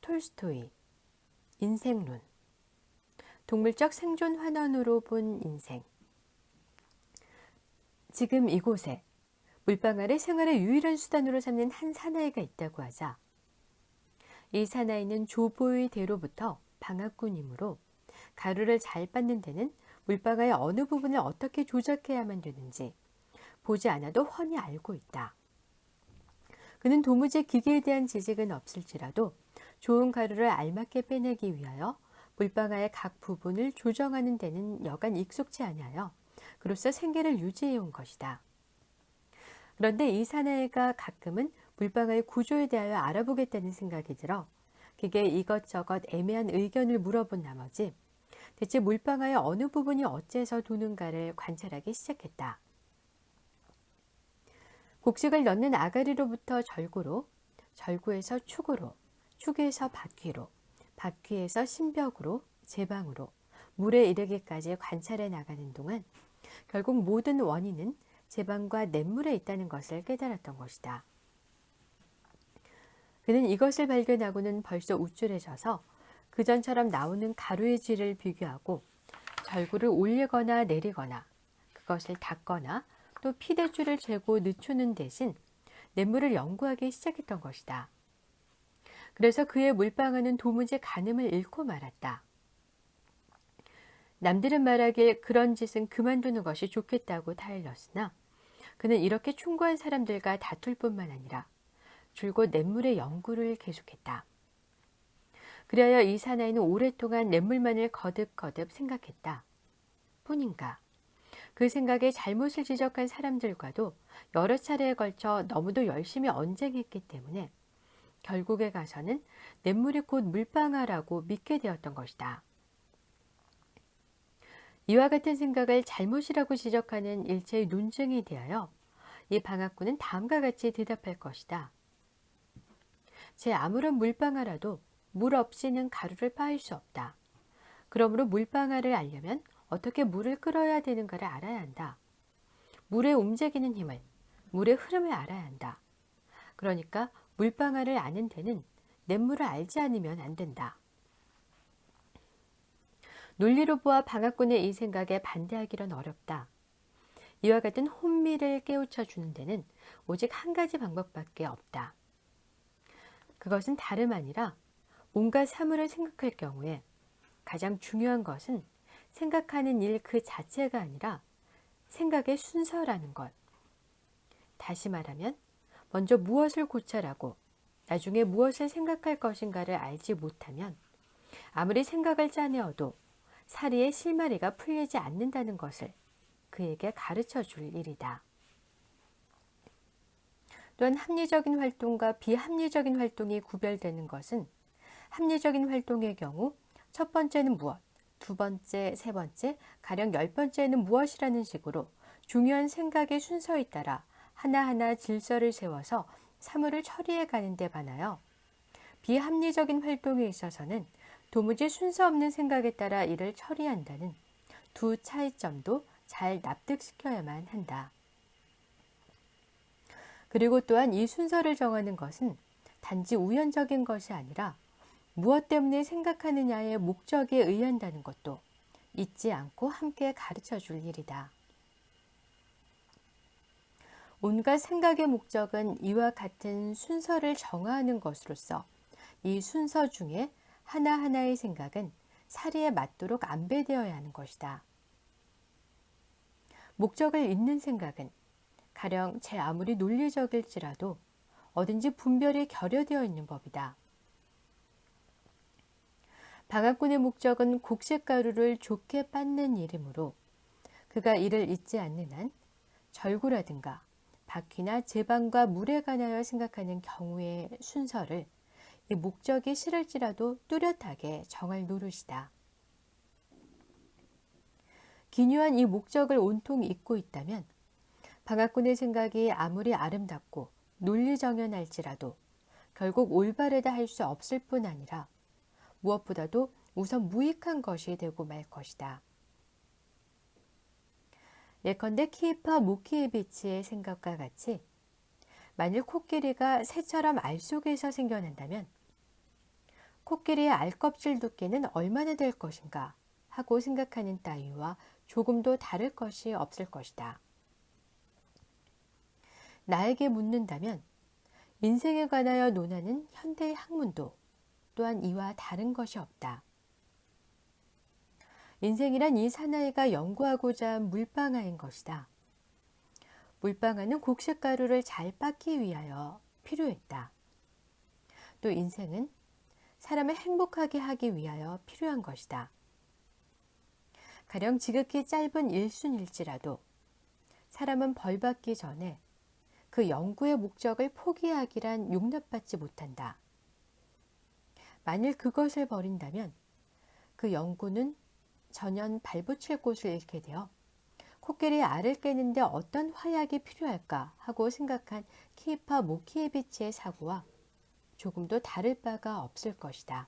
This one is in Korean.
톨스토이, 인생론. 동물적 생존 환원으로 본 인생. 지금 이곳에 물방아를 생활의 유일한 수단으로 삼는 한 사나이가 있다고 하자. 이 사나이는 조보의 대로부터 방앗꾼이므로 가루를 잘 빻는 데는 물방아의 어느 부분을 어떻게 조작해야만 되는지 보지 않아도 훤히 알고 있다. 그는 도무지 기계에 대한 지식은 없을지라도 좋은 가루를 알맞게 빼내기 위하여 물방아의 각 부분을 조정하는 데는 여간 익숙치 아니하여 그로써 생계를 유지해 온 것이다. 그런데 이 사나이가 가끔은 물방아의 구조에 대하여 알아보겠다는 생각이 들어 그게 이것저것 애매한 의견을 물어본 나머지 대체 물방아의 어느 부분이 어째서 도는가를 관찰하기 시작했다. 곡식을 넣는 아가리로부터 절구로, 절구에서 축으로, 축에서 바퀴로, 바퀴에서 신벽으로, 제방으로, 물에 이르기까지 관찰해 나가는 동안 결국 모든 원인은 제방과 냇물에 있다는 것을 깨달았던 것이다. 그는 이것을 발견하고는 벌써 우쭐해져서 그전처럼 나오는 가루의 질을 비교하고 절구를 올리거나 내리거나 그것을 닦거나 또 피대줄을 재고 늦추는 대신 냇물을 연구하기 시작했던 것이다. 그래서 그의 물방아는 도무지 가늠을 잃고 말았다. 남들은 말하길 그런 짓은 그만두는 것이 좋겠다고 타일렀으나 그는 이렇게 충고한 사람들과 다툴 뿐만 아니라 줄곧 냇물의 연구를 계속했다. 그리하여 이 사나이는 오랫동안 냇물만을 거듭거듭 생각했다. 뿐인가? 그 생각에 잘못을 지적한 사람들과도 여러 차례에 걸쳐 너무도 열심히 언쟁했기 때문에 결국에 가서는 냇물이 곧 물방아라고 믿게 되었던 것이다. 이와 같은 생각을 잘못이라고 지적하는 일체의 논증에 대하여 이 방앗꾼은 다음과 같이 대답할 것이다. 제 아무런 물방아라도 물 없이는 가루를 빻을 수 없다. 그러므로 물방아를 알려면 어떻게 물을 끓여야 되는가를 알아야 한다. 물의 움직이는 힘을, 물의 흐름을 알아야 한다. 그러니까 물방아를 아는 데는 냇물을 알지 않으면 안 된다. 논리로 보아 방앗꾼의 이 생각에 반대하기는 어렵다. 이와 같은 혼미를 깨우쳐 주는 데는 오직 한 가지 방법밖에 없다. 그것은 다름 아니라 온갖 사물을 생각할 경우에 가장 중요한 것은 생각하는 일 그 자체가 아니라 생각의 순서라는 것. 다시 말하면 먼저 무엇을 고찰하고 나중에 무엇을 생각할 것인가를 알지 못하면 아무리 생각을 짜내어도 사리의 실마리가 풀리지 않는다는 것을 그에게 가르쳐 줄 일이다. 또한 합리적인 활동과 비합리적인 활동이 구별되는 것은 합리적인 활동의 경우 첫 번째는 무엇, 두 번째, 세 번째, 가령 10번째는 무엇이라는 식으로 중요한 생각의 순서에 따라 하나하나 질서를 세워서 사물을 처리해 가는 데 반하여 비합리적인 활동에 있어서는 도무지 순서 없는 생각에 따라 이를 처리한다는 두 차이점도 잘 납득시켜야만 한다. 그리고 또한 이 순서를 정하는 것은 단지 우연적인 것이 아니라 무엇 때문에 생각하느냐의 목적에 의한다는 것도 잊지 않고 함께 가르쳐 줄 일이다. 온갖 생각의 목적은 이와 같은 순서를 정하는 것으로서 이 순서 중에 하나하나의 생각은 사리에 맞도록 안배되어야 하는 것이다. 목적을 잊는 생각은 가령 제 아무리 논리적일지라도 어딘지 분별이 결여되어 있는 법이다. 방앗꾼의 목적은 곡식가루를 좋게 빻는 일이므로 그가 이를 잊지 않는 한 절구라든가 바퀴나 제방과 물에 관하여 생각하는 경우의 순서를 이 목적이 싫을지라도 뚜렷하게 정할 노릇이다. 기묘한 이 목적을 온통 잊고 있다면 방앗꾼의 생각이 아무리 아름답고 논리정연할지라도 결국 올바르다 할 수 없을 뿐 아니라 무엇보다도 우선 무익한 것이 되고 말 것이다. 예컨대 키이파 모키에비치의 생각과 같이 만일 코끼리가 새처럼 알 속에서 생겨난다면 코끼리의 알껍질 두께는 얼마나 될 것인가 하고 생각하는 따위와 조금도 다를 것이 없을 것이다. 나에게 묻는다면 인생에 관하여 논하는 현대의 학문도 또한 이와 다른 것이 없다. 인생이란 이 사나이가 연구하고자 한 물방아인 것이다. 물방아는 곡식가루를 잘 빻기 위하여 필요했다. 또 인생은 사람을 행복하게 하기 위하여 필요한 것이다. 가령 지극히 짧은 일순일지라도 사람은 벌 받기 전에 그 연구의 목적을 포기하기란 용납받지 못한다. 만일 그것을 버린다면 그 연구는 전혀 발붙일 곳을 잃게 되어 코끼리 알을 깨는데 어떤 화약이 필요할까 하고 생각한 키이파 모키에비치의 사고와 조금도 다를 바가 없을 것이다.